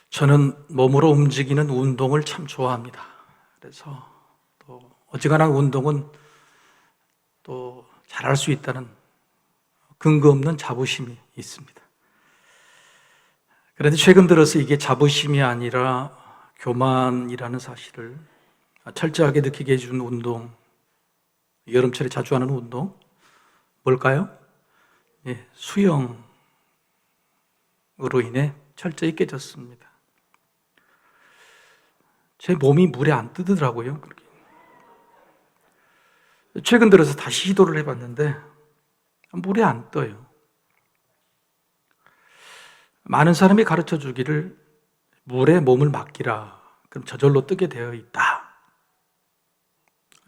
저는 몸으로 움직이는 운동을 참 좋아합니다. 그래서 또 어지간한 운동은 또 잘할 수 있다는 근거 없는 자부심이 있습니다. 그런데 최근 들어서 이게 자부심이 아니라 교만이라는 사실을 철저하게 느끼게 해준 운동, 여름철에 자주 하는 운동, 뭘까요? 수영으로 인해 철저히 깨졌습니다. 제 몸이 물에 안 뜨더라고요. 최근 들어서 다시 시도를 해봤는데 물에 안 떠요. 많은 사람이 가르쳐 주기를 물에 몸을 맡기라. 그럼 저절로 뜨게 되어 있다.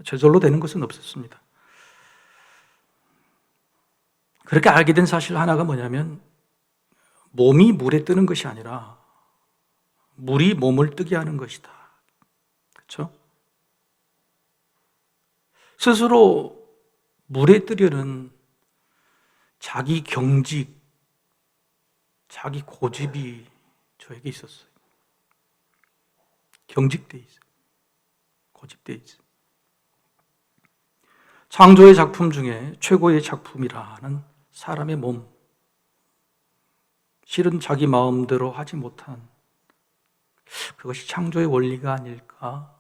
저절로 되는 것은 없었습니다. 그렇게 알게 된 사실 하나가 뭐냐면 몸이 물에 뜨는 것이 아니라 물이 몸을 뜨게 하는 것이다. 그렇죠? 스스로 물에 뜨려는 자기 경직, 자기 고집이 저에게 있었어요. 경직돼 있어요. 고집돼 있어요. 창조의 작품 중에 최고의 작품이라는 사람의 몸, 실은 자기 마음대로 하지 못한 그것이 창조의 원리가 아닐까,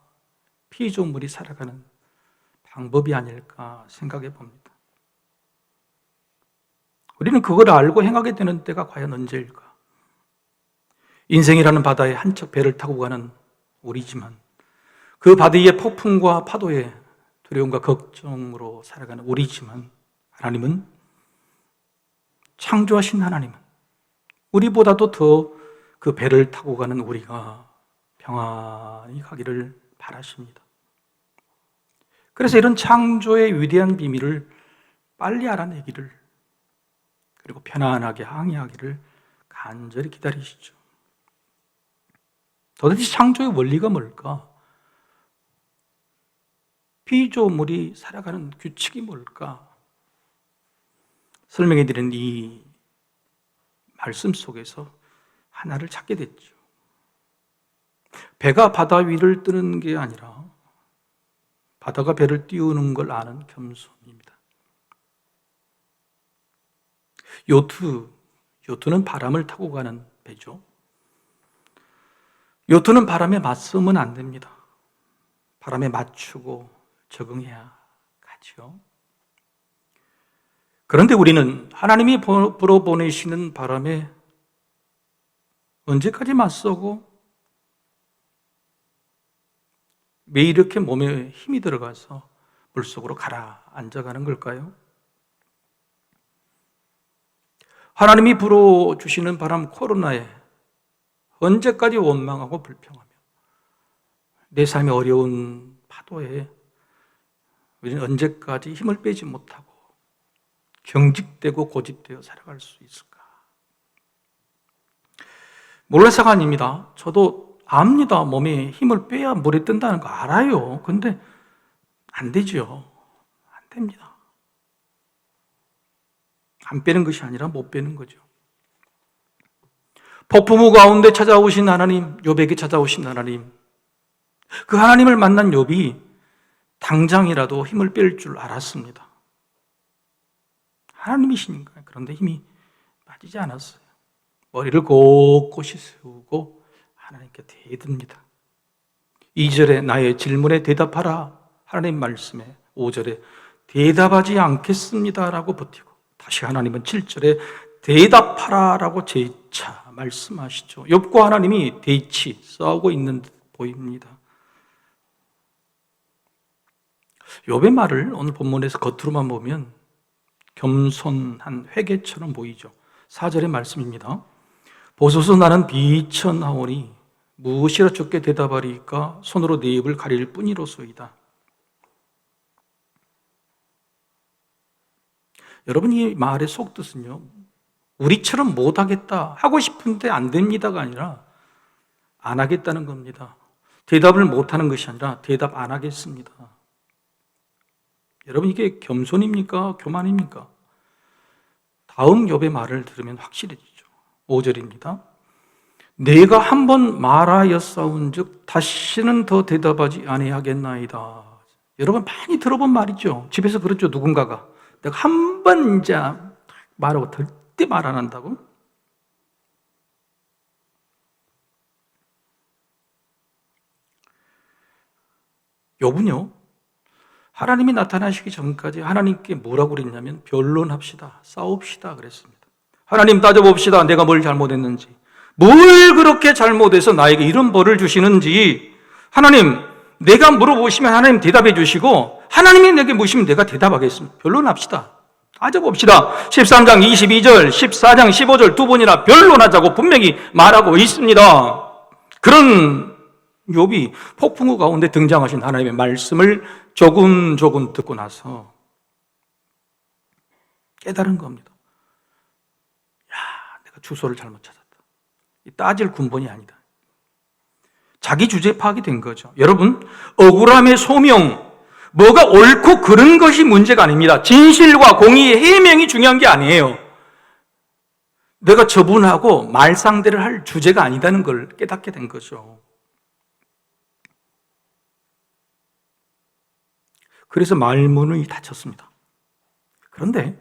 피조물이 살아가는 방법이 아닐까 생각해 봅니다. 우리는 그걸 알고 행하게 되는 때가 과연 언제일까? 인생이라는 바다에 한 척 배를 타고 가는 우리지만 그 바다의 폭풍과 파도에 두려움과 걱정으로 살아가는 우리지만 하나님은, 창조하신 하나님은 우리보다도 더 그 배를 타고 가는 우리가 평안히 가기를 바라십니다. 그래서 이런 창조의 위대한 비밀을 빨리 알아내기를, 그리고 편안하게 항해하기를 간절히 기다리시죠. 도대체 창조의 원리가 뭘까? 피조물이 살아가는 규칙이 뭘까? 설명해 드린 이 말씀 속에서 하나를 찾게 됐죠. 배가 바다 위를 뜨는 게 아니라 바다가 배를 띄우는 걸 아는 겸손입니다. 요트는 바람을 타고 가는 배죠. 요트는 바람에 맞서면 안 됩니다. 바람에 맞추고 적응해야 가죠. 그런데 우리는 하나님이 불어보내시는 바람에 언제까지 맞서고 왜 이렇게 몸에 힘이 들어가서 물속으로 가라앉아가는 걸까요? 하나님이 불어주시는 바람 코로나에 언제까지 원망하고 불평하며 내 삶의 어려운 파도에 우리는 언제까지 힘을 빼지 못하고 경직되고 고집되어 살아갈 수 있을까? 몰라서가 아닙니다. 저도 압니다. 몸에 힘을 빼야 물에 뜬다는 거 알아요. 근데 안 되죠. 안 됩니다. 안 빼는 것이 아니라 못 빼는 거죠. 폭풍우 가운데 찾아오신 하나님, 욥에게 찾아오신 하나님, 그 하나님을 만난 욥이 당장이라도 힘을 뺄 줄 알았습니다. 하나님이시니까. 그런데 힘이 빠지지 않았어요. 머리를 곳곳이 세우고 하나님께 대듭니다. 2절에 나의 질문에 대답하라 하나님 말씀에, 5절에 대답하지 않겠습니다 라고 버티고, 다시 하나님은 7절에 대답하라 라고 재차 말씀하시죠. 욥과 하나님이 대치, 싸우고 있는 듯 보입니다. 욥의 말을 오늘 본문에서 겉으로만 보면 겸손한 회개처럼 보이죠. 4절의 말씀입니다. 보소서 나는 비천하오니 무엇이라 좋게 대답하리까 손으로 내 입을 가릴 뿐이로소이다. 여러분, 이 말의 속뜻은요, 우리처럼 못하겠다, 하고 싶은데 안 됩니다가 아니라 안 하겠다는 겁니다. 대답을 못하는 것이 아니라 대답 안 하겠습니다. 여러분, 이게 겸손입니까? 교만입니까? 다음 욥의 말을 들으면 확실해지죠. 5절입니다. 내가 한 번 말하였사온즉 다시는 더 대답하지 아니하겠나이다. 여러분 많이 들어본 말이죠. 집에서 그렇죠. 누군가가 내가 한 번 이제 말하고 절대 말 안 한다고. 욥은요, 하나님이 나타나시기 전까지 하나님께 뭐라고 그랬냐면 변론합시다, 싸웁시다 그랬습니다. 하나님 따져봅시다. 내가 뭘 잘못했는지, 뭘 그렇게 잘못해서 나에게 이런 벌을 주시는지. 하나님, 내가 물어보시면 하나님 대답해 주시고, 하나님이 내게 묻으시면 내가 대답하겠습니다. 변론합시다. 따져봅시다. 13장 22절, 14장 15절 두 번이나 변론하자고 분명히 말하고 있습니다. 그런 욥이 폭풍우 가운데 등장하신 하나님의 말씀을 조금 듣고 나서 깨달은 겁니다. 야, 내가 주소를 잘못 찾았다. 따질 군번이 아니다. 자기 주제 파악이 된 거죠. 여러분, 억울함의 소명, 뭐가 옳고 그른 것이 문제가 아닙니다. 진실과 공의의 해명이 중요한 게 아니에요. 내가 저분하고 말상대를 할 주제가 아니다는 걸 깨닫게 된 거죠. 그래서 말문이 닫혔습니다. 그런데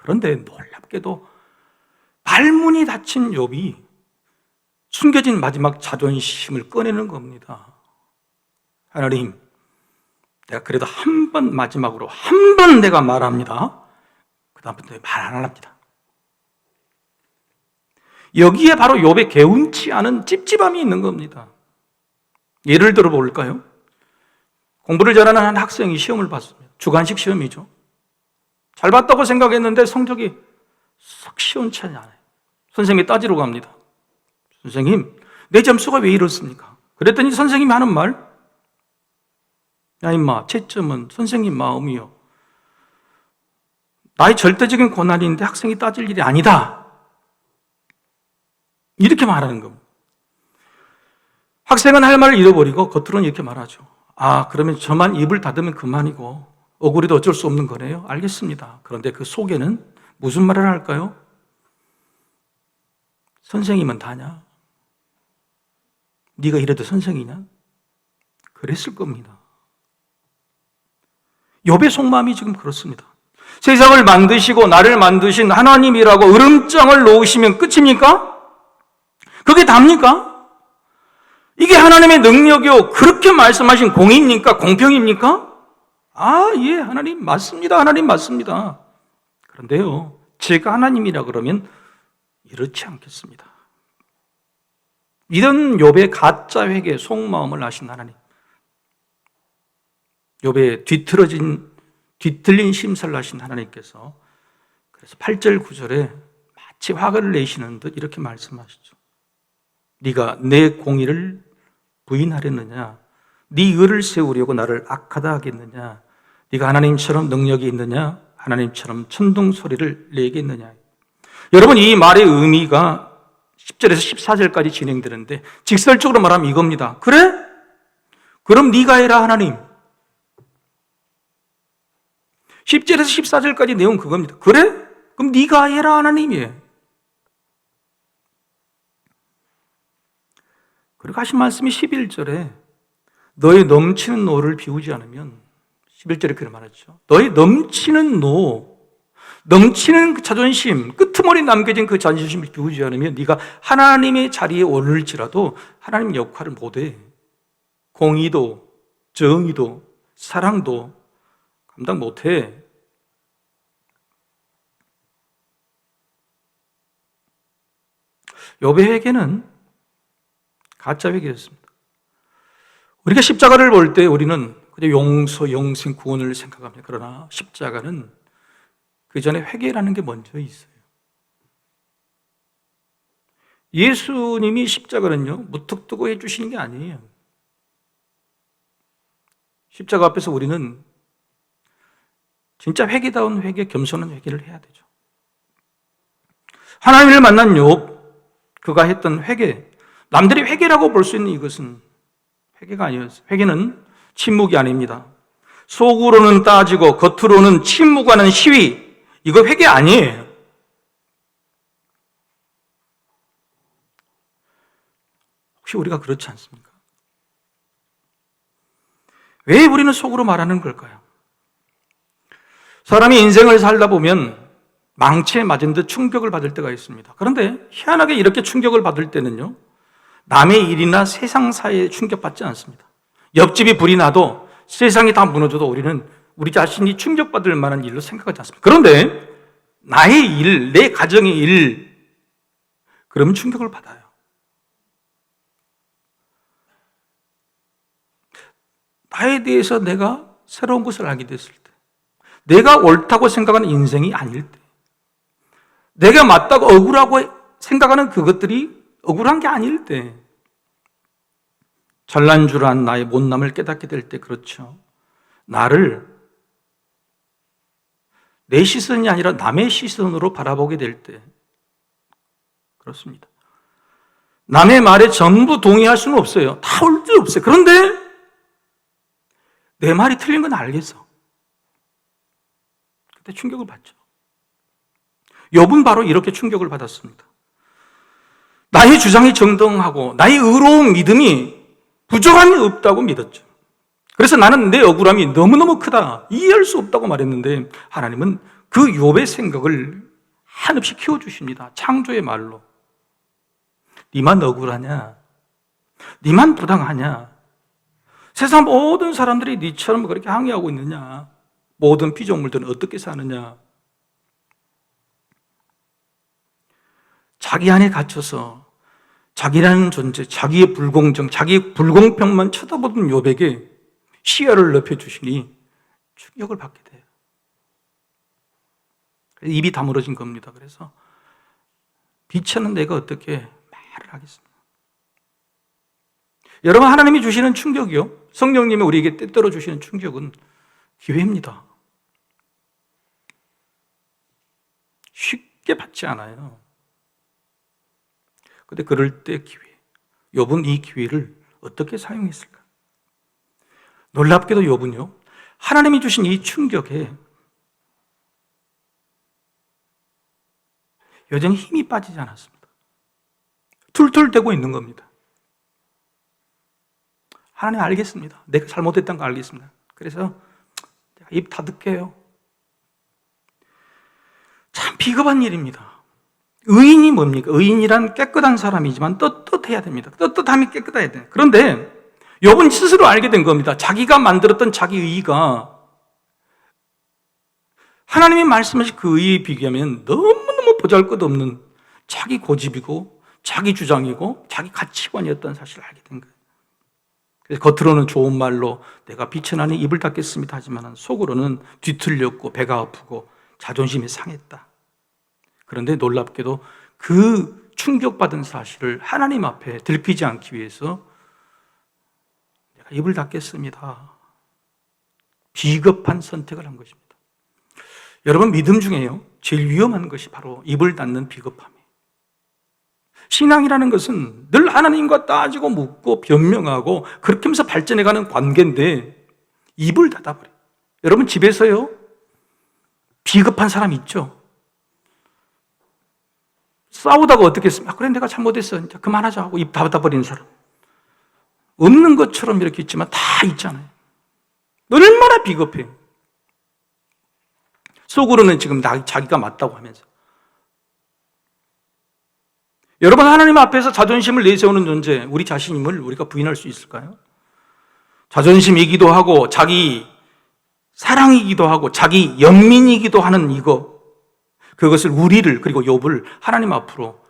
놀랍게도 말문이 닫힌 욥이 숨겨진 마지막 자존심을 꺼내는 겁니다. 하나님, 내가 그래도 한 번, 마지막으로 한 번 내가 말합니다. 그 다음부터 말 안 합니다. 여기에 바로 욥의 개운치 않은 찝찝함이 있는 겁니다. 예를 들어 볼까요? 공부를 잘하는 한 학생이 시험을 봤습니다. 주관식 시험이죠. 잘 봤다고 생각했는데 성적이 썩 시원치 않아요. 선생님이 따지러 갑니다. 선생님, 내 점수가 왜 이렇습니까? 그랬더니 선생님이 하는 말, 야 임마, 채점은 선생님 마음이요, 나의 절대적인 고난인데 학생이 따질 일이 아니다. 이렇게 말하는 겁니다. 학생은 할 말을 잃어버리고 겉으로는 이렇게 말하죠. 아, 그러면 저만 입을 닫으면 그만이고 억울해도 어쩔 수 없는 거네요. 알겠습니다. 그런데 그 속에는 무슨 말을 할까요? 선생님은 다냐? 네가 이래도 선생이냐? 그랬을 겁니다. 욥의 속마음이 지금 그렇습니다. 세상을 만드시고 나를 만드신 하나님이라고 으름장을 놓으시면 끝입니까? 그게 답니까? 이게 하나님의 능력이요, 그렇게 말씀하신 공의입니까? 공평입니까? 아, 예, 하나님 맞습니다. 하나님 맞습니다. 그런데요, 제가 하나님이라 그러면 이렇지 않겠습니다. 이런 욥의 가짜 회개, 속마음을 아신 하나님, 욥의 뒤틀린 심사를 하신 하나님께서 그래서 8절 9절에 마치 화를 내시는 듯 이렇게 말씀하시죠. 네가 내 공의를 부인하렸느냐? 네 의를 세우려고 나를 악하다 하겠느냐? 네가 하나님처럼 능력이 있느냐? 하나님처럼 천둥 소리를 내겠느냐? 여러분, 이 말의 의미가 10절에서 14절까지 진행되는데 직설적으로 말하면 이겁니다. 그래? 그럼 네가 해라 하나님. 10절에서 14절까지 내용 그겁니다. 그래? 그럼 네가 해라 하나님이에요. 그리고 하신 말씀이 11절에 너의 넘치는 노를 비우지 않으면, 11절에 그렇게 말하죠. 너의 넘치는 노, 넘치는 그 자존심, 끄트머리 남겨진 그 자존심을 비우지 않으면 네가 하나님의 자리에 오를지라도 하나님 역할을 못해. 공의도, 정의도, 사랑도 감당 못해. 욥의 회개는 가짜 회개였습니다. 우리가 십자가를 볼 때 우리는 그냥 용서, 영생, 구원을 생각합니다. 그러나 십자가는 그 전에 회개라는 게 먼저 있어요. 예수님이 십자가는요, 무턱두고 해주시는 게 아니에요. 십자가 앞에서 우리는 진짜 회개다운 회개, 겸손한 회개를 해야 되죠. 하나님을 만난 욥, 그가 했던 회개, 남들이 회개라고 볼 수 있는 이것은 회개가 아니었어요. 회개는 침묵이 아닙니다. 속으로는 따지고 겉으로는 침묵하는 시위, 이거 회개 아니에요. 혹시 우리가 그렇지 않습니까? 왜 우리는 속으로 말하는 걸까요? 사람이 인생을 살다 보면 망치에 맞은 듯 충격을 받을 때가 있습니다. 그런데 희한하게 이렇게 충격을 받을 때는요, 남의 일이나 세상사에 충격받지 않습니다. 옆집이 불이 나도 세상이 다 무너져도 우리는 우리 자신이 충격받을 만한 일로 생각하지 않습니다. 그런데 나의 일, 내 가정의 일, 그러면 충격을 받아요. 나에 대해서 내가 새로운 것을 알게 됐을 때, 내가 옳다고 생각하는 인생이 아닐 때, 내가 맞다고 억울하고 생각하는 그것들이 억울한 게 아닐 때, 잘난 줄 아는 나의 못남을 깨닫게 될 때, 그렇죠. 나를 내 시선이 아니라 남의 시선으로 바라보게 될 때, 그렇습니다. 남의 말에 전부 동의할 수는 없어요. 다 올 수 없어요. 그런데 내 말이 틀린 건 알겠어. 그때 충격을 받죠. 욥은 바로 이렇게 충격을 받았습니다. 나의 주장이 정당하고 나의 의로운 믿음이 부족함이 없다고 믿었죠. 그래서 나는 내 억울함이 너무너무 크다, 이해할 수 없다고 말했는데 하나님은 그 욥의 생각을 한없이 키워주십니다. 창조의 말로. 니만 억울하냐? 니만 부당하냐? 세상 모든 사람들이 니처럼 그렇게 항의하고 있느냐? 모든 피조물들은 어떻게 사느냐? 자기 안에 갇혀서 자기라는 존재, 자기의 불공정, 자기의 불공평만 쳐다보던 욥에게 시야를 넓혀주시니 충격을 받게 돼요. 입이 다물어진 겁니다. 그래서 비천은 내가 어떻게 말을 하겠습니까? 여러분, 하나님이 주시는 충격이요, 성령님이 우리에게 때때로 주시는 충격은 기회입니다. 쉽게 받지 않아요. 그런데 그럴 때 기회, 욥은 이 기회를 어떻게 사용했을까? 놀랍게도 욥은요, 하나님이 주신 이 충격에 여전히 힘이 빠지지 않았습니다. 툴툴대고 있는 겁니다. 하나님, 알겠습니다. 내가 잘못했다는 거 알겠습니다. 그래서 입 다득해요. 참 비겁한 일입니다. 의인이 뭡니까? 의인이란 깨끗한 사람이지만 떳떳해야 됩니다. 떳떳함이 깨끗해야 돼요. 그런데 욥은 스스로 알게 된 겁니다. 자기가 만들었던 자기 의의가 하나님이 말씀하신 그 의의에 비교하면 너무너무 보잘것없는 자기 고집이고 자기 주장이고 자기 가치관이었다는 사실을 알게 된 거예요. 그래서 겉으로는 좋은 말로 내가 비천하니 입을 닫겠습니다 하지만 속으로는 뒤틀렸고 배가 아프고 자존심이 상했다. 그런데 놀랍게도 그 충격받은 사실을 하나님 앞에 들키지 않기 위해서 내가 입을 닫겠습니다. 비겁한 선택을 한 것입니다. 여러분, 믿음 중에요, 제일 위험한 것이 바로 입을 닫는 비겁함이에요. 신앙이라는 것은 늘 하나님과 따지고 묻고 변명하고 그렇게 하면서 발전해가는 관계인데 입을 닫아버려요. 여러분, 집에서요, 비겁한 사람 있죠? 싸우다가 어떻게 했습니까? 그래, 내가 잘못했어, 이제 그만하자 하고 입 닫아버리는 사람. 없는 것처럼 이렇게 있지만 다 있잖아요. 얼마나 비겁해요. 속으로는 지금 자기가 맞다고 하면서. 여러분, 하나님 앞에서 자존심을 내세우는 존재, 우리 자신임을 우리가 부인할 수 있을까요? 자존심이기도 하고 자기 사랑이기도 하고 자기 연민이기도 하는 이거, 그것을 우리를, 그리고 욥을 하나님 앞으로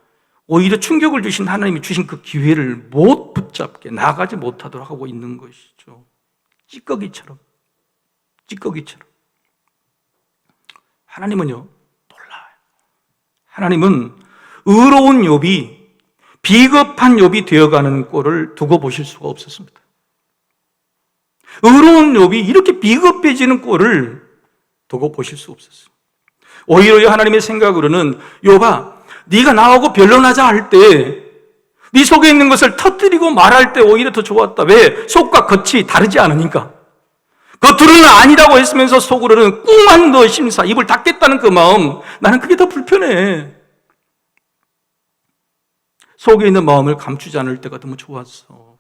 오히려 충격을 주신 하나님이 주신 그 기회를 못 붙잡게 나가지 못하도록 하고 있는 것이죠. 찌꺼기처럼. 하나님은요, 놀라워요. 하나님은 의로운 욥이 비겁한 욥이 되어가는 꼴을 두고 보실 수가 없었습니다. 의로운 욥이 이렇게 비겁해지는 꼴을 두고 보실 수 없었어요. 오히려 하나님의 생각으로는 욥아, 네가 나하고 변론하자 할 때 네 속에 있는 것을 터뜨리고 말할 때 오히려 더 좋았다. 왜? 속과 겉이 다르지 않으니까. 겉으로는 아니라고 했으면서 속으로는 꿍한 너 심사, 입을 닫겠다는 그 마음, 나는 그게 더 불편해. 속에 있는 마음을 감추지 않을 때가 너무 좋았어.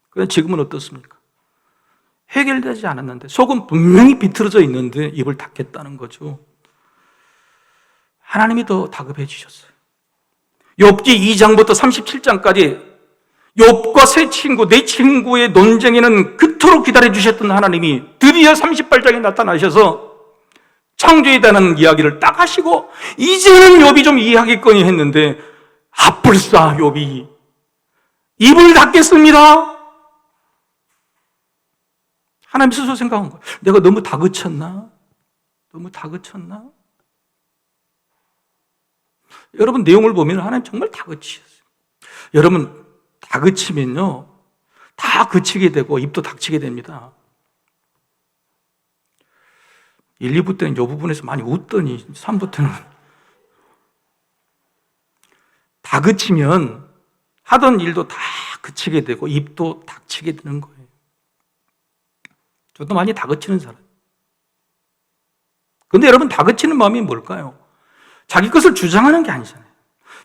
그런데 지금은 어떻습니까? 해결되지 않았는데 속은 분명히 비틀어져 있는데 입을 닫겠다는 거죠. 하나님이 더 다급해지셨어요. 욥기 2장부터 37장까지 욥과 세 친구, 네 친구의 논쟁에는 그토록 기다려주셨던 하나님이 드디어 38장에 나타나셔서 창조에 대한 이야기를 딱 하시고 이제는 욥이 좀 이해하겠거니 했는데 아뿔싸 욥이 입을 닫겠습니다. 하나님 스스로 생각한 거예요. 내가 너무 다그쳤나? 너무 다그쳤나? 여러분 내용을 보면 하나님 정말 다그치셨어요. 여러분 다그치면요 다 그치게 되고 입도 닥치게 됩니다. 1, 2부 때는 이 부분에서 많이 웃더니 3부 때는 다그치면 하던 일도 다 그치게 되고 입도 닥치게 되는 거예요. 저도 많이 다그치는 사람. 그런데 여러분 다그치는 마음이 뭘까요? 자기 것을 주장하는 게 아니잖아요.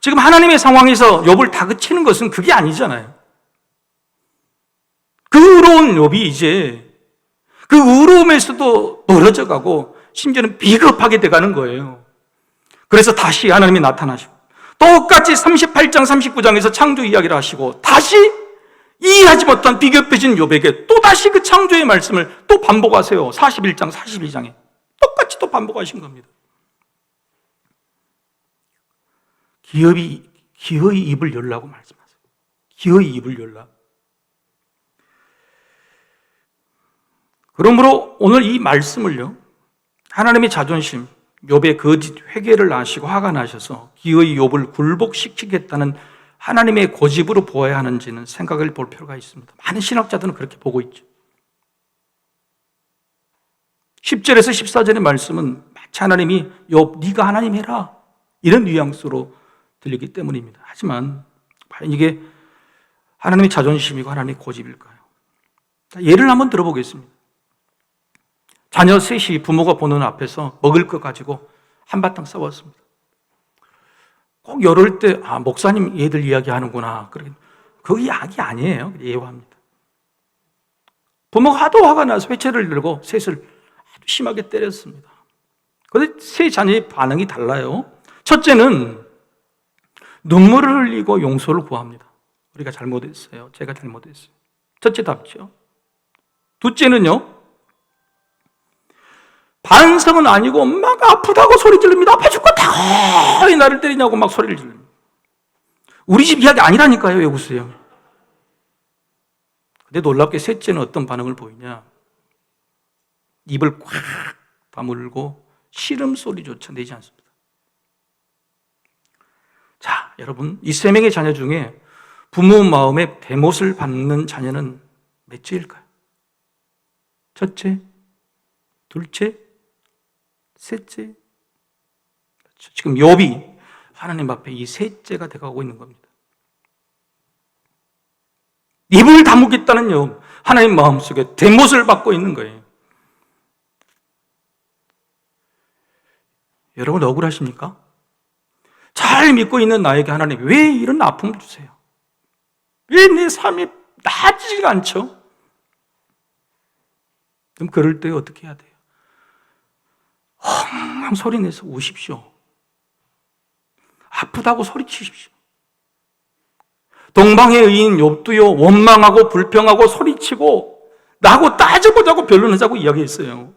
지금 하나님의 상황에서 욥을 다그치는 것은 그게 아니잖아요. 그 의로운 욥이 이제 그 의로움에서도 멀어져 가고 심지어는 비겁하게 돼가는 거예요. 그래서 다시 하나님이 나타나시고 똑같이 38장 39장에서 창조 이야기를 하시고 다시 이해하지 못한 비겁해진 욥에게 또다시 그 창조의 말씀을 또 반복하세요. 41장 42장에 똑같이 또 반복하신 겁니다. 기어이 입을 열라고 말씀하세요. 기어이 입을 열라. 그러므로 오늘 이 말씀을요, 하나님의 자존심, 욥의 거짓 회개를 아시고 화가 나셔서 기어이 욥을 굴복시키겠다는 하나님의 고집으로 보아야 하는지는 생각을 볼 필요가 있습니다. 많은 신학자들은 그렇게 보고 있죠. 10절에서 14절의 말씀은 마치 하나님이 욥 네가 하나님 해라 이런 뉘앙스로 들리기 때문입니다. 하지만 과연 이게 하나님의 자존심이고 하나님의 고집일까요? 예를 한번 들어보겠습니다. 자녀 셋이 부모가 보는 앞에서 먹을 것 가지고 한바탕 싸웠습니다. 꼭 이럴 때 목사님 얘들 이야기하는구나. 그게 약이 아니에요. 예화입니다. 부모가 하도 화가 나서 회초리를 들고 셋을 아주 심하게 때렸습니다. 그런데 세 자녀의 반응이 달라요. 첫째는 눈물을 흘리고 용서를 구합니다. 우리가 잘못했어요. 제가 잘못했어요. 첫째 답죠. 둘째는요, 반성은 아니고 막 아프다고 소리 지릅니다. 아파 죽겠다. 왜 나를 때리냐고 막 소리를 지릅니다. 우리 집 이야기 아니라니까요. 왜 웃으세요? 근데 놀랍게 셋째는 어떤 반응을 보이냐? 입을 꽉 다물고 시름소리조차 내지 않습니다. 자, 여러분, 이 세 명의 자녀 중에 부모 마음에 대못을 받는 자녀는 몇째일까요? 첫째, 둘째, 셋째. 그렇죠. 지금 욥이 하나님 앞에 이 셋째가 돼가고 있는 겁니다. 입을 다무겠다는 욥, 하나님 마음속에 대못을 받고 있는 거예요. 여러분 억울하십니까? 잘 믿고 있는 나에게 하나님 왜 이런 아픔을 주세요? 왜 내 삶이 나아지지가 않죠? 그럼 그럴 때 어떻게 해야 돼요? 헝 소리내서 우십시오. 아프다고 소리치십시오. 동방의 의인 욥도요, 원망하고 불평하고 소리치고 나하고 따져보자고 변론하자고 이야기했어요.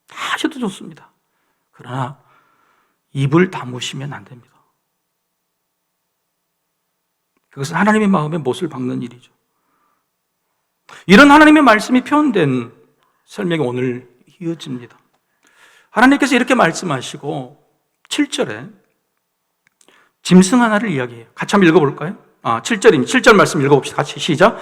다 하셔도 좋습니다. 그러나 입을 다무시면 안 됩니다. 그것은 하나님의 마음에 못을 박는 일이죠. 이런 하나님의 말씀이 표현된 설명이 오늘 이어집니다. 하나님께서 이렇게 말씀하시고 7절에 짐승 하나를 이야기해요. 같이 한번 읽어볼까요? 7절입니다. 7절 말씀 읽어봅시다. 같이 시작.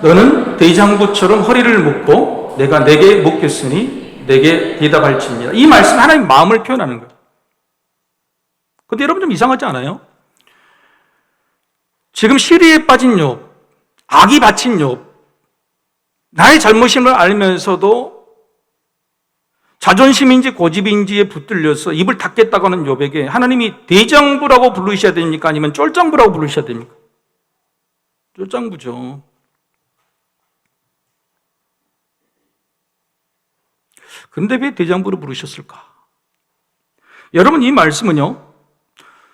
너는 대장부처럼 허리를 묶고 내가 내게 묶였으니 내게 대답할지니라. 이 말씀 하나님의 마음을 표현하는 거예요. 근데 여러분 좀 이상하지 않아요? 지금 시리에 빠진 욥, 악이 바친 욥, 나의 잘못임을 알면서도 자존심인지 고집인지에 붙들려서 입을 닫겠다고 하는 욥에게 하나님이 대장부라고 부르셔야 됩니까? 아니면 쫄장부라고 부르셔야 됩니까? 쫄장부죠. 그런데 왜 대장부로 부르셨을까? 여러분, 이 말씀은요,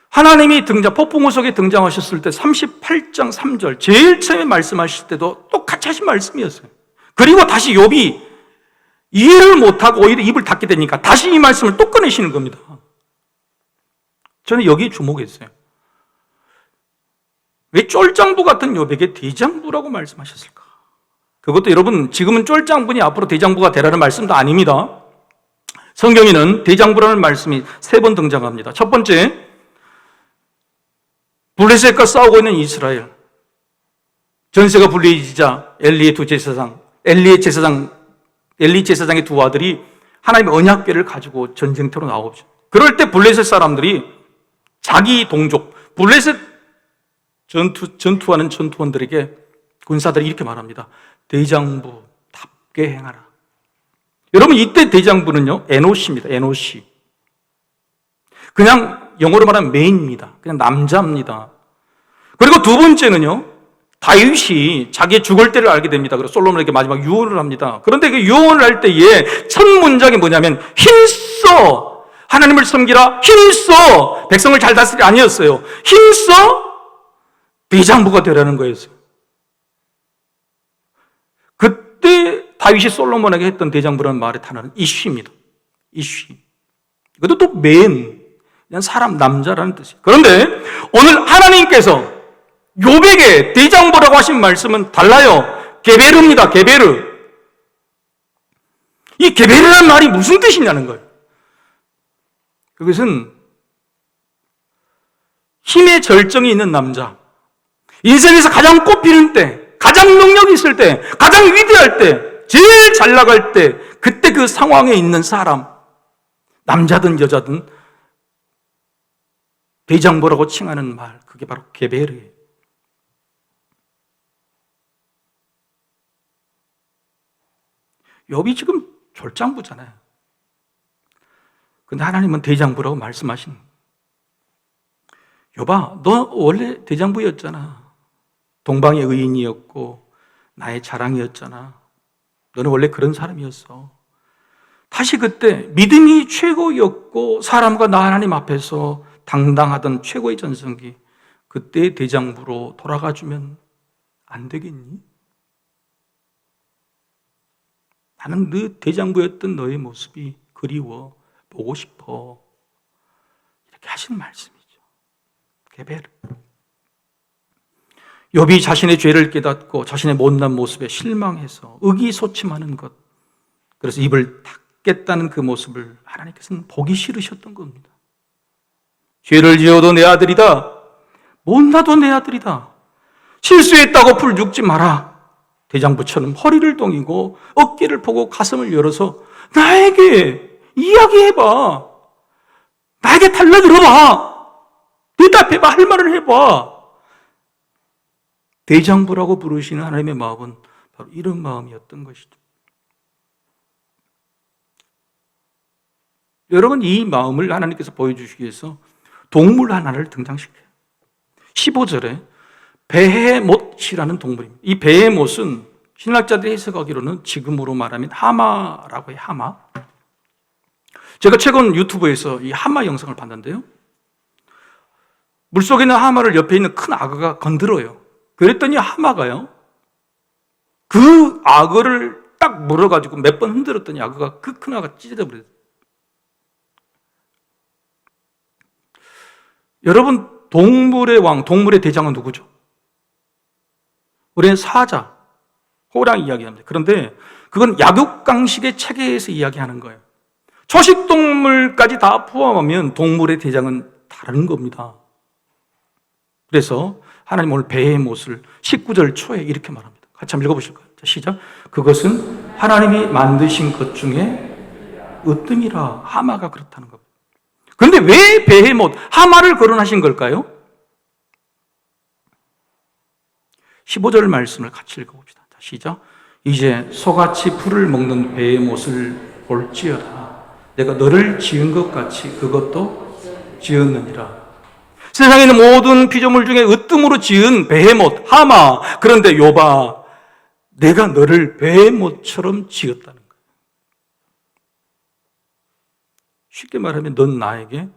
하나님이 폭풍우 속에 등장하셨을 때 38장 3절 제일 처음에 말씀하실 때도 똑같이 하신 말씀이었어요. 그리고 다시 욥이 이해를 못하고 오히려 입을 닫게 되니까 다시 이 말씀을 또 꺼내시는 겁니다. 저는 여기에 주목했어요. 왜 쫄장부 같은 욥에게 대장부라고 말씀하셨을까? 그것도 여러분, 지금은 쫄장부니 앞으로 대장부가 되라는 말씀도 아닙니다. 성경에는 대장부라는 말씀이 3번 등장합니다. 첫 번째, 블레셋과 싸우고 있는 이스라엘. 전세가 불리해지자 엘리 제사장의 두 아들이 하나님의 언약궤를 가지고 전쟁터로 나오죠. 그럴 때 블레셋 사람들이 자기 동족, 블레셋 전투하는 전투원들에게 군사들이 이렇게 말합니다. 대장부답게 행하라. 여러분, 이때 대장부는요, 에노시입니다. 에노시. 그냥 영어로 말하면 메인입니다. 그냥 남자입니다. 그리고 두 번째는요, 다윗이 자기의 죽을 때를 알게 됩니다. 그래서 솔로몬에게 마지막 유언을 합니다. 그런데 그 유언을 할 때에 첫 문장이 뭐냐면 힘써 하나님을 섬기라, 힘써 백성을 잘 다스리라 아니었어요. 힘써 대장부가 되라는 거였어요. 그때 다윗이 솔로몬에게 했던 대장부라는 말의 단어는 이쉬입니다. 이쉬. 이것도 또 맨, 그냥 사람, 남자라는 뜻이에요. 그런데 오늘 하나님께서 욥에게 대장부라고 하신 말씀은 달라요. 게베르입니다. 게베르. 이 게베르라는 말이 무슨 뜻이냐는 거예요. 그것은 힘의 절정이 있는 남자, 인생에서 가장 꽃피는 때, 가장 능력이 있을 때, 가장 위대할 때, 제일 잘 나갈 때, 그때 그 상황에 있는 사람, 남자든 여자든 대장부라고 칭하는 말, 그게 바로 게베르예요. 욥이 지금 졸장부잖아요. 근데 하나님은 대장부라고 말씀하신. 욥아, 너 원래 대장부였잖아. 동방의 의인이었고 나의 자랑이었잖아. 너는 원래 그런 사람이었어. 다시 그때 믿음이 최고였고 사람과 나 하나님 앞에서 당당하던 최고의 전성기, 그때의 대장부로 돌아가주면 안 되겠니? 나는 너 대장부였던 너의 모습이 그리워, 보고 싶어. 이렇게 하시는 말씀이죠. 게베르. 욥이 자신의 죄를 깨닫고 자신의 못난 모습에 실망해서 의기소침하는 것, 그래서 입을 닫겠다는 그 모습을 하나님께서는 보기 싫으셨던 겁니다. 죄를 지어도 내 아들이다, 못나도 내 아들이다, 실수했다고 풀 죽지 마라. 대장부처럼 허리를 동이고 어깨를 펴고 가슴을 열어서 나에게 이야기해봐. 나에게 달라들어봐. 대답해봐. 할 말을 해봐. 대장부라고 부르시는 하나님의 마음은 바로 이런 마음이었던 것이죠. 여러분, 이 마음을 하나님께서 보여주시기 위해서 동물 하나를 등장시켜요. 15절에 베헤못이라는 동물입니다. 이 베헤못은 신학자들이 해석하기로는 지금으로 말하면 하마라고 해요. 하마. 제가 최근 유튜브에서 이 하마 영상을 봤는데요, 물속에 있는 하마를 옆에 있는 큰 악어가 건드려요. 그랬더니 하마가요, 그 악어를 딱 물어가지고 몇 번 흔들었더니 악어가 그 큰 악어가 찢어져버려요. 여러분, 동물의 왕, 동물의 대장은 누구죠? 우리는 사자, 호랑 이야기합니다. 그런데 그건 약육강식의 체계에서 이야기하는 거예요. 초식동물까지 다 포함하면 동물의 대장은 다른 겁니다. 그래서 하나님 오늘 베헤못을 19절 초에 이렇게 말합니다. 같이 한번 읽어보실까요? 자, 시작. 그것은 하나님이 만드신 것 중에 으뜸이라. 하마가 그렇다는 겁니다. 그런데 왜 베헤못, 하마를 거론하신 걸까요? 15절 말씀을 같이 읽어봅시다. 자, 시작. 이제 소같이 풀을 먹는 베헤못을 볼지어다. 내가 너를 지은 것 같이 그것도 지었느니라. 세상에 있는 모든 피조물 중에 으뜸으로 지은 베헤못, 하마. 그런데 욥아, 내가 너를 베헤못처럼 지었다는 거예요. 쉽게 말하면 넌 나에게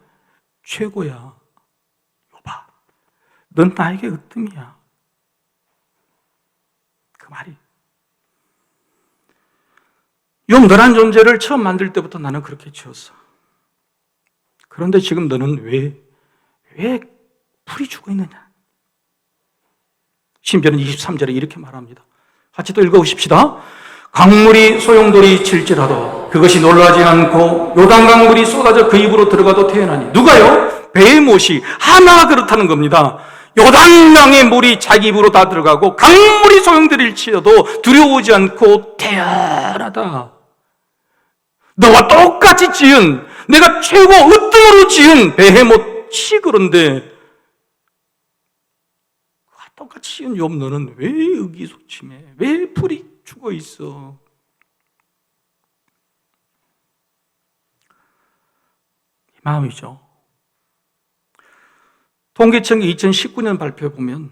최고야. 욥아, 넌 나에게 으뜸이야. 그 말이. 욥, 너란 존재를 처음 만들 때부터 나는 그렇게 지었어. 그런데 지금 너는 왜 풀이 죽어 있느냐? 심지어는 23절에 이렇게 말합니다. 같이 또 읽어보십시다. 강물이 소용돌이 칠지라도 그것이 놀라지 않고 요단 강물이 쏟아져 그 입으로 들어가도 태어나니. 누가요? 베헤못이 하나가 그렇다는 겁니다. 요단강의 물이 자기 입으로 다 들어가고 강물이 소용돌이를 치어도 두려워하지 않고 태어나다. 너와 똑같이 지은, 내가 최고 으뜸으로 지은 베헤못이 그런데 똑같이 지은 욥, 너는 왜 의기소침해? 왜 풀이 죽어 있어? 이 마음이죠. 통계청이 2019년 발표에 보면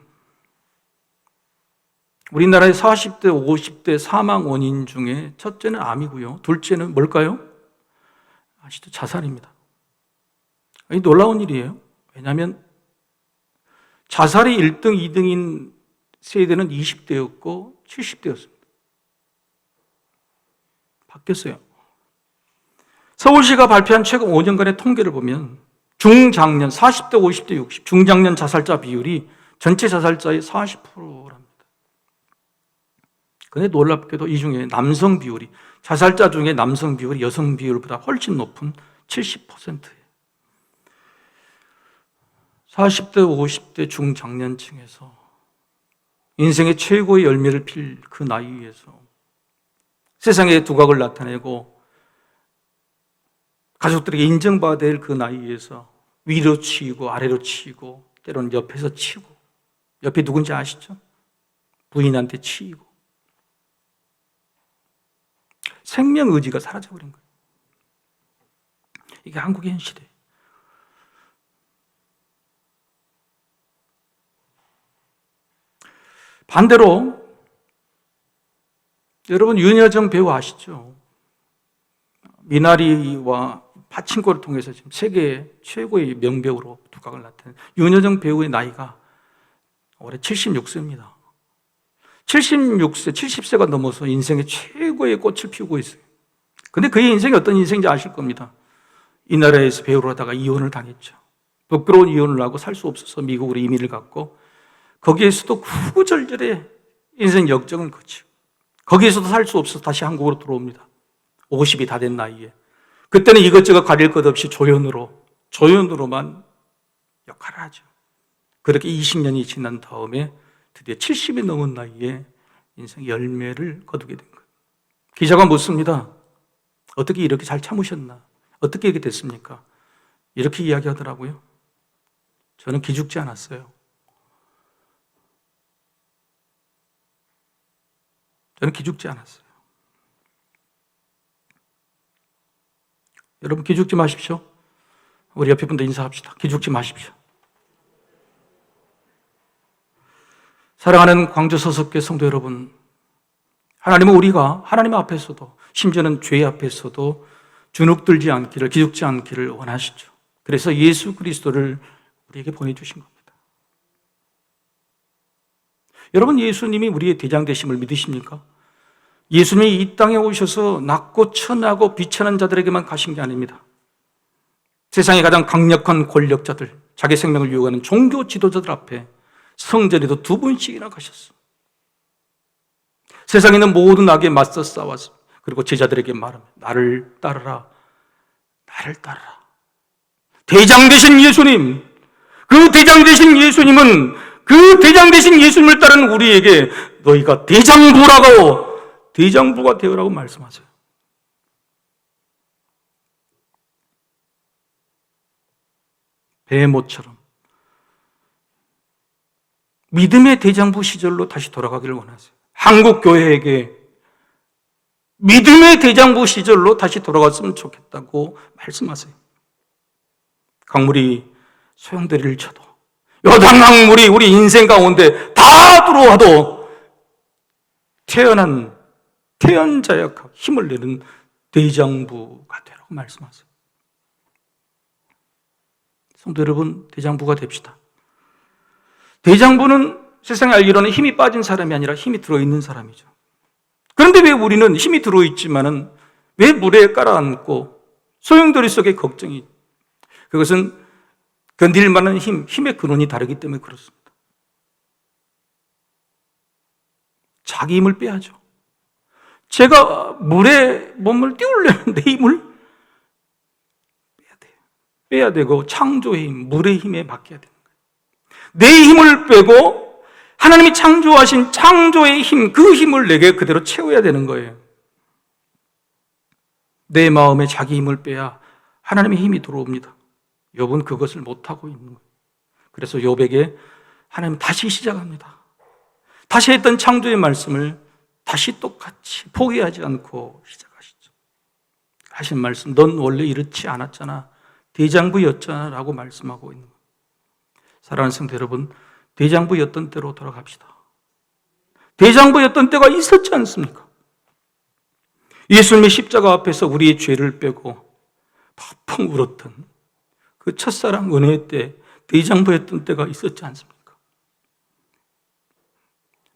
우리나라의 40대, 50대 사망 원인 중에 첫째는 암이고요. 둘째는 뭘까요? 아시죠? 자살입니다. 이 놀라운 일이에요. 왜냐하면 자살이 1등, 2등인 세대는 20대였고 70대였습니다. 바뀌었어요. 서울시가 발표한 최근 5년간의 통계를 보면 중장년, 40대, 50대, 60, 중장년 자살자 비율이 전체 자살자의 40%랍니다. 그런데 놀랍게도 이 중에 남성 비율이, 자살자 중에 남성 비율이 여성 비율보다 훨씬 높은 70%예요. 40대, 50대 중장년층에서 인생의 최고의 열매를 필 그 나이에서 세상의 두각을 나타내고 가족들에게 인정받아야 될 그 나이에서 위로 치고 아래로 치고 때로는 옆에서 치고, 옆에 누군지 아시죠? 부인한테 치이고 생명 의지가 사라져버린 거예요. 이게 한국의 현실이에요. 반대로 여러분 윤여정 배우 아시죠? 미나리와 파친코를 통해서 지금 세계 최고의 명배우로 두각을 나타낸 윤여정 배우의 나이가 올해 76세입니다. 76세, 70세가 넘어서 인생의 최고의 꽃을 피우고 있어요. 근데 그의 인생이 어떤 인생인지 아실 겁니다. 이 나라에서 배우를 하다가 이혼을 당했죠. 부끄러운 이혼을 하고 살 수 없어서 미국으로 이민을 갔고 거기에서도 구구절절의 인생 역정을 거치고 거기에서도 살 수 없어서 다시 한국으로 들어옵니다. 50이 다 된 나이에. 그때는 이것저것 가릴 것 없이 조연으로만 역할을 하죠. 그렇게 20년이 지난 다음에 드디어 70이 넘은 나이에 인생 열매를 거두게 된 거예요. 기자가 묻습니다. 어떻게 이렇게 잘 참으셨나? 어떻게 이렇게 됐습니까? 이렇게 이야기하더라고요. 저는 기죽지 않았어요. 저는 기죽지 않았어요. 여러분 기죽지 마십시오. 우리 옆에 분들 인사합시다. 기죽지 마십시오. 사랑하는 광주 서석교 성도 여러분, 하나님은 우리가 하나님 앞에서도 심지어는 죄 앞에서도 주눅들지 않기를, 기죽지 않기를 원하시죠. 그래서 예수 그리스도를 우리에게 보내주신 겁니다. 여러분 예수님이 우리의 대장 되심을 믿으십니까? 예수님이 이 땅에 오셔서 낮고 천하고 비천한 자들에게만 가신 게 아닙니다. 세상의 가장 강력한 권력자들, 자기 생명을 유혹하는 종교 지도자들 앞에 성전에도 2번씩이나 가셨어. 세상에 있는 모든 악에 맞서 싸웠어. 그리고 제자들에게 말합니다. 나를 따르라. 나를 따르라. 대장 되신 예수님, 그 대장 되신 예수님은 그 대장 되신 예수님을 따르는 우리에게 너희가 대장부가 되어라고 말씀하세요. 베헤못처럼 믿음의 대장부 시절로 다시 돌아가기를 원하세요. 한국 교회에게 믿음의 대장부 시절로 다시 돌아갔으면 좋겠다고 말씀하세요. 강물이 소용돌이를 쳐도, 요단 강물이 우리 인생 가운데 다 들어와도 태연자약하게 힘을 내는 대장부가 되라고 말씀하세요. 성도 여러분, 대장부가 됩시다. 대장부는 세상에 알기로는 힘이 빠진 사람이 아니라 힘이 들어있는 사람이죠. 그런데 왜 우리는 힘이 들어있지만은 왜 물에 깔아앉고 소용돌이 속에 걱정이, 그것은 견딜 만한 힘의 근원이 다르기 때문에 그렇습니다. 자기 힘을 빼야죠. 제가 물에 몸을 띄우려는 내 힘을 빼야 되고 창조의 힘, 물의 힘에 맡겨야 되는 거예요. 내 힘을 빼고 하나님이 창조하신 창조의 힘, 그 힘을 내게 그대로 채워야 되는 거예요. 내 마음에 자기 힘을 빼야 하나님의 힘이 들어옵니다. 욥은 그것을 못하고 있는 거예요. 그래서 욥에게 하나님은 다시 시작합니다. 다시 했던 창조의 말씀을 다시 똑같이 포기하지 않고 시작하시죠. 하신 말씀, 넌 원래 이렇지 않았잖아, 대장부였잖아 라고 말씀하고 있는 거예요. 사랑하는 성도 여러분, 대장부였던 때로 돌아갑시다. 대장부였던 때가 있었지 않습니까? 예수님의 십자가 앞에서 우리의 죄를 빼고 펑펑 울었던 그 첫사랑 은혜의 때, 대장부였던 때가 있었지 않습니까?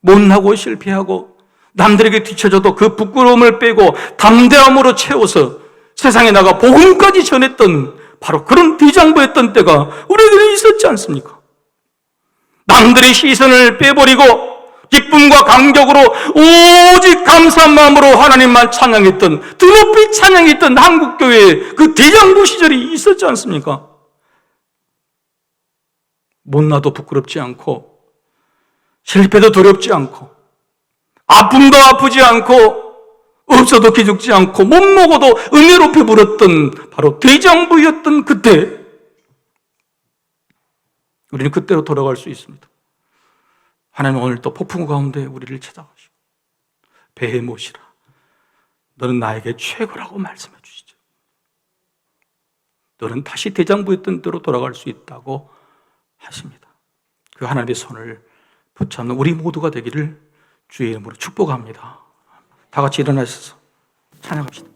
못나고 실패하고 남들에게 뒤처져도 그 부끄러움을 빼고 담대함으로 채워서 세상에 나가 복음까지 전했던 바로 그런 대장부였던 때가 우리에게는 있었지 않습니까? 남들의 시선을 빼버리고 기쁨과 감격으로 오직 감사한 마음으로 하나님만 찬양했던, 드높이 찬양했던 한국교회의 그 대장부 시절이 있었지 않습니까? 못나도 부끄럽지 않고 실패도 두렵지 않고 아픔도 아프지 않고 없어도 기죽지 않고 못 먹어도 은혜로 배부렀던 바로 대장부였던 그때, 우리는 그때로 돌아갈 수 있습니다. 하나님은 오늘 또 폭풍 가운데 우리를 찾아가시고 배에 모시라, 너는 나에게 최고라고 말씀해 주시죠. 너는 다시 대장부였던 때로 돌아갈 수 있다고 하십니다. 그 하나님의 손을 붙잡는 우리 모두가 되기를 주의 이름으로 축복합니다. 다 같이 일어나셔서 찬양합시다.